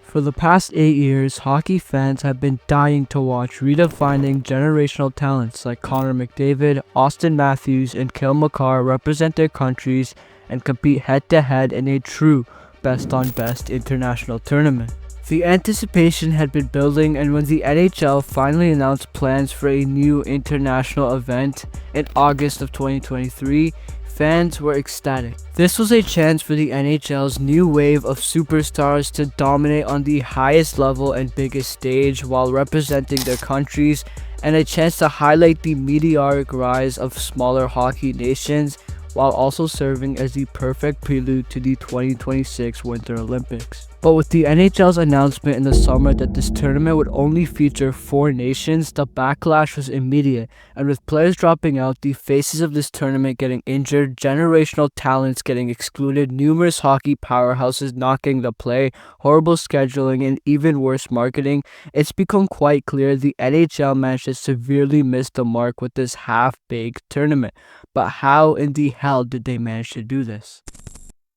For the past 8 years, hockey fans have been dying to watch redefining generational talents like Connor McDavid, Auston Matthews, and Cale Makar represent their countries and compete head-to-head in a true best-on-best international tournament. The anticipation had been building, and when the NHL finally announced plans for a new international event in August of 2023, fans were ecstatic. This was a chance for the NHL's new wave of superstars to dominate on the highest level and biggest stage while representing their countries, and a chance to highlight the meteoric rise of smaller hockey nations while also serving as the perfect prelude to the 2026 Winter Olympics. But with the NHL's announcement in the summer that this tournament would only feature 4 nations, the backlash was immediate, and with players dropping out, the faces of this tournament getting injured, generational talents getting excluded, numerous hockey powerhouses knocking the play, horrible scheduling, and even worse marketing, it's become quite clear the NHL managed to severely miss the mark with this half-baked tournament. But how in the hell did they manage to do this?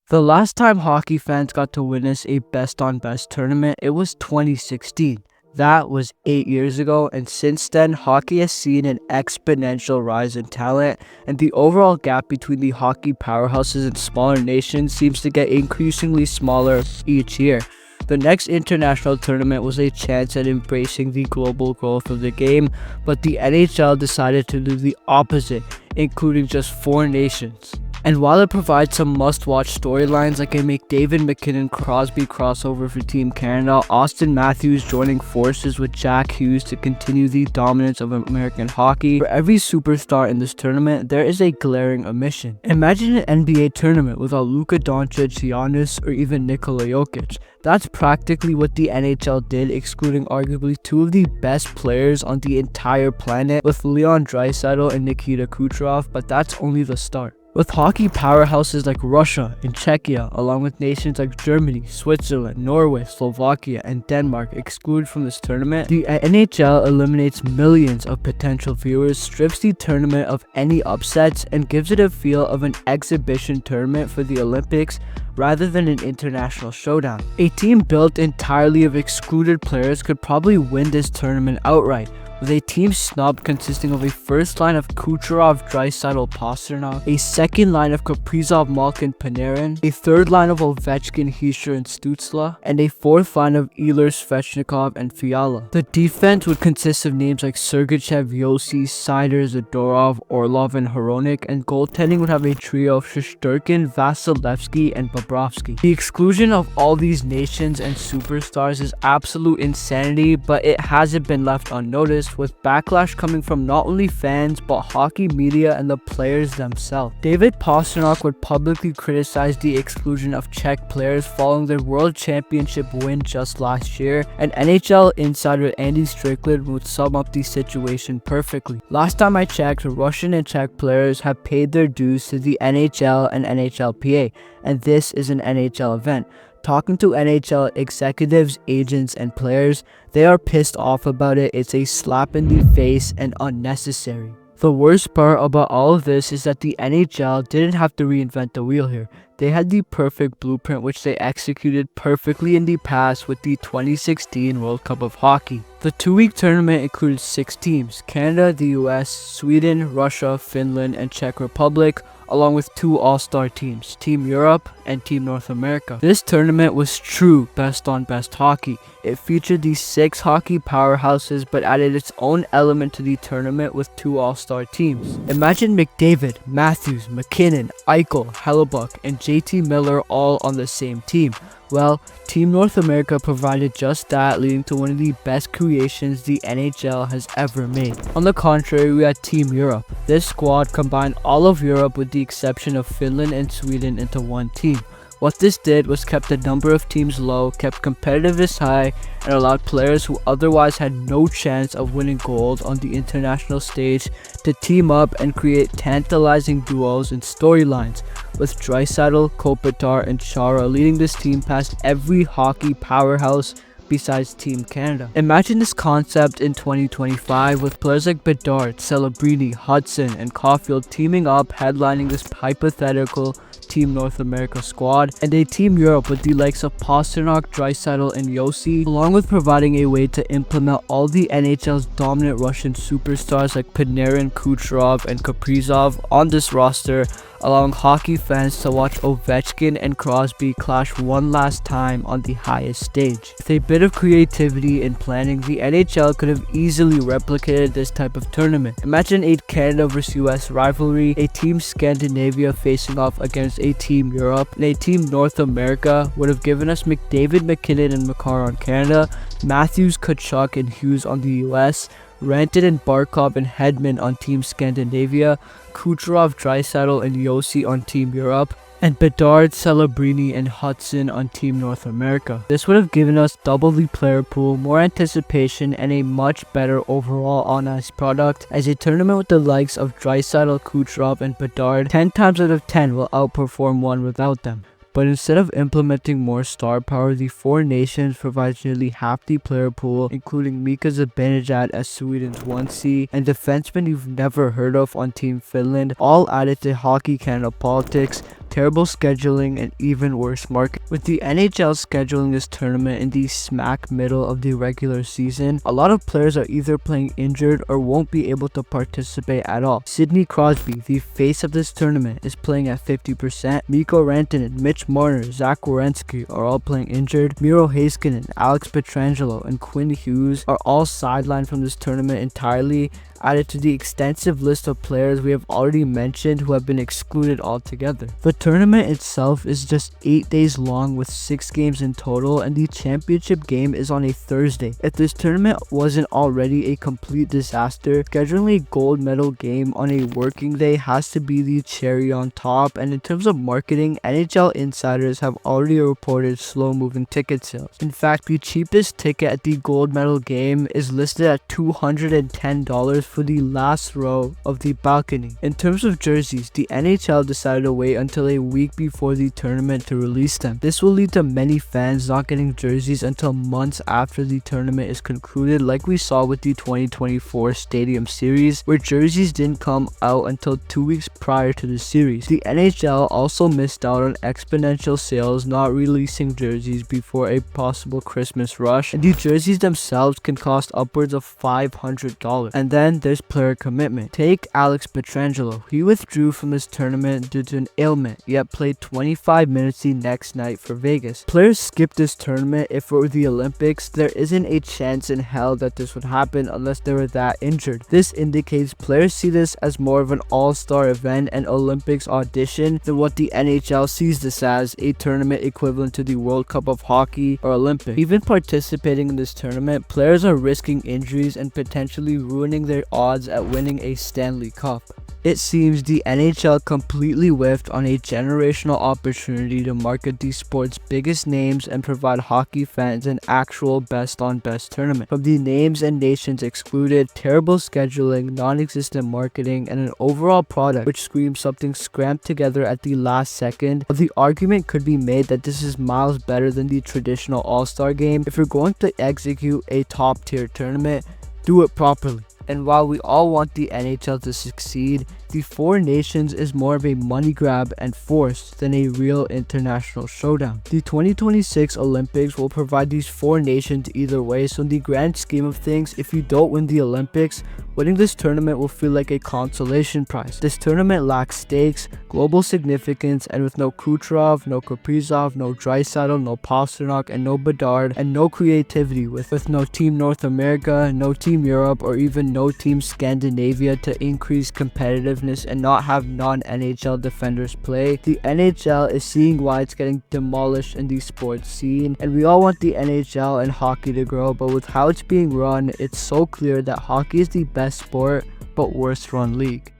The last time hockey fans got to witness a best-on-best tournament, it was 2016. That was 8 years ago, and since then, hockey has seen an exponential rise in talent, and the overall gap between the hockey powerhouses and smaller nations seems to get increasingly smaller each year. The next international tournament was a chance at embracing the global growth of the game, but the NHL decided to do the opposite, including just 4 nations. And while it provides some must-watch storylines like a McDavid-McKinnon-Crosby crossover for Team Canada, Auston Matthews joining forces with Jack Hughes to continue the dominance of American hockey, for every superstar in this tournament, there is a glaring omission. Imagine an NBA tournament without Luka Doncic, Giannis, or even Nikola Jokic. That's practically what the NHL did, excluding arguably 2 of the best players on the entire planet with Leon Draisaitl and Nikita Kucherov, but that's only the start. With hockey powerhouses like Russia and Czechia, along with nations like Germany, Switzerland, Norway, Slovakia, and Denmark excluded from this tournament, the NHL eliminates millions of potential viewers, strips the tournament of any upsets, and gives it a feel of an exhibition tournament for the Olympics rather than an international showdown. A team built entirely of excluded players could probably win this tournament outright, with a team snubbed consisting of a first line of Kucherov, Draisaitl, Pastrnak, a second line of Kaprizov, Malkin, Panarin, a third line of Ovechkin, Hischier, and Stützle, and a fourth line of Ehlers, Svechnikov, and Fiala. The defense would consist of names like Sergachev, Yossi, Seider, Zadorov, Orlov, and Hronek, and goaltending would have a trio of Shesterkin, Vasilevsky, and Bobrovsky. The exclusion of all these nations and superstars is absolute insanity, but it hasn't been left unnoticed, with backlash coming from not only fans but hockey media and the players themselves. David Pastrnak would publicly criticize the exclusion of Czech players following their World Championship win just last year, and NHL insider Andy Strickland would sum up the situation perfectly. Last time I checked, Russian and Czech players have paid their dues to the NHL and NHLPA, and this is an NHL event. Talking to NHL executives, agents, and players, they are pissed off about it. It's a slap in the face and unnecessary. The worst part about all of this is that the NHL didn't have to reinvent the wheel here. They had the perfect blueprint which they executed perfectly in the past with the 2016 World Cup of Hockey. The 2-week tournament included 6 teams: Canada, the US, Sweden, Russia, Finland, and Czech Republic, along with 2 all-star teams, Team Europe and Team North America. This tournament was true best-on-best hockey. It featured these 6 hockey powerhouses but added its own element to the tournament with 2 all-star teams. Imagine McDavid, Matthews, McKinnon, Eichel, Hellebuck, and JT Miller all on the same team. Well, Team North America provided just that, leading to one of the best creations the NHL has ever made. On the contrary, we had Team Europe. This squad combined all of Europe with the exception of Finland and Sweden into one team. What this did was kept the number of teams low, kept competitiveness high, and allowed players who otherwise had no chance of winning gold on the international stage to team up and create tantalizing duos and storylines, with Draisaitl, Kopitar, and Chara leading this team past every hockey powerhouse besides Team Canada. Imagine this concept in 2025 with players like Bedard, Celebrini, Hudson, and Caufield teaming up, headlining this hypothetical Team North America squad, and a Team Europe with the likes of Pastrnak, Draisaitl, and Josi, along with providing a way to implement all the NHL's dominant Russian superstars like Panarin, Kucherov, and Kaprizov on this roster, allowing hockey fans to watch Ovechkin and Crosby clash one last time on the highest stage. With a bit of creativity and planning, the NHL could have easily replicated this type of tournament. Imagine a Canada vs US rivalry, a Team Scandinavia facing off against a Team Europe, and a Team North America would have given us McDavid, McKinnon, and Makar on Canada, Matthews, Tkachuk, and Hughes on the US, Rantanen and Barkov and Hedman on Team Scandinavia, Kucherov, Draisaitl, and Josi on Team Europe, and Bedard, Celebrini, and Hudson on Team North America. This would have given us double the player pool, more anticipation, and a much better overall on-ice product, as a tournament with the likes of Draisaitl, Kucherov, and Bedard 10 times out of 10 will outperform one without them. But instead of implementing more star power, the four nations provides nearly half the player pool, including Mika Zibanejad as Sweden's 1C, and defensemen you've never heard of on Team Finland, all added to Hockey Canada Politics, terrible scheduling, and even worse marketing. With the NHL scheduling this tournament in the smack middle of the regular season, a lot of players are either playing injured or won't be able to participate at all. Sidney Crosby, the face of this tournament, is playing at 50%. Mikko Rantanen, Mitch Marner, Zach Werenski are all playing injured. Miro Heiskanen, Alex Pietrangelo, and Quinn Hughes are all sidelined from this tournament entirely, added to the extensive list of players we have already mentioned who have been excluded altogether. The tournament itself is just 8 days long with 6 games in total, and the championship game is on a Thursday. If this tournament wasn't already a complete disaster, scheduling a gold medal game on a working day has to be the cherry on top, and in terms of marketing, NHL insiders have already reported slow moving ticket sales. In fact, the cheapest ticket at the gold medal game is listed at $210 for the last row of the balcony. In terms of jerseys, the NHL decided to wait until a week before the tournament to release them. This will lead to many fans not getting jerseys until months after the tournament is concluded, like we saw with the 2024 Stadium Series, where jerseys didn't come out until 2 weeks prior to the series. The NHL also missed out on exponential sales, not releasing jerseys before a possible Christmas rush, and the jerseys themselves can cost upwards of $500. And then there's player commitment. Take Alex Pietrangelo. He withdrew from this tournament due to an ailment, yet played 25 minutes the next night for Vegas. Players skip this tournament. If it were the Olympics, there isn't a chance in hell that this would happen unless they were that injured. This indicates players see this as more of an all-star event and Olympics audition than what the NHL sees this as, a tournament equivalent to the World Cup of Hockey or Olympics. Even participating in this tournament, players are risking injuries and potentially ruining their odds at winning a Stanley Cup. It seems the NHL completely whiffed on a generational opportunity to market the sport's biggest names and provide hockey fans an actual best-on-best tournament. From the names and nations excluded, terrible scheduling, non-existent marketing, and an overall product which screams something scrammed together at the last second, the argument could be made that this is miles better than the traditional All-Star game. If you're going to execute a top-tier tournament, do it properly. And while we all want the NHL to succeed, the Four Nations is more of a money grab and force than a real international showdown. The 2026 Olympics will provide these four nations either way, so in the grand scheme of things, if you don't win the Olympics, winning this tournament will feel like a consolation prize. This tournament lacks stakes, global significance, and with no Kucherov, no Kaprizov, no Draisaitl, no Pastrnak, and no Bedard, and no creativity with no Team North America, no Team Europe, or even no Team Scandinavia to increase competitiveness and not have non-NHL defenders play, the NHL is seeing why it's getting demolished in the sports scene, and we all want the NHL and hockey to grow, but with how it's being run, it's so clear that hockey is the best sport but worst run league.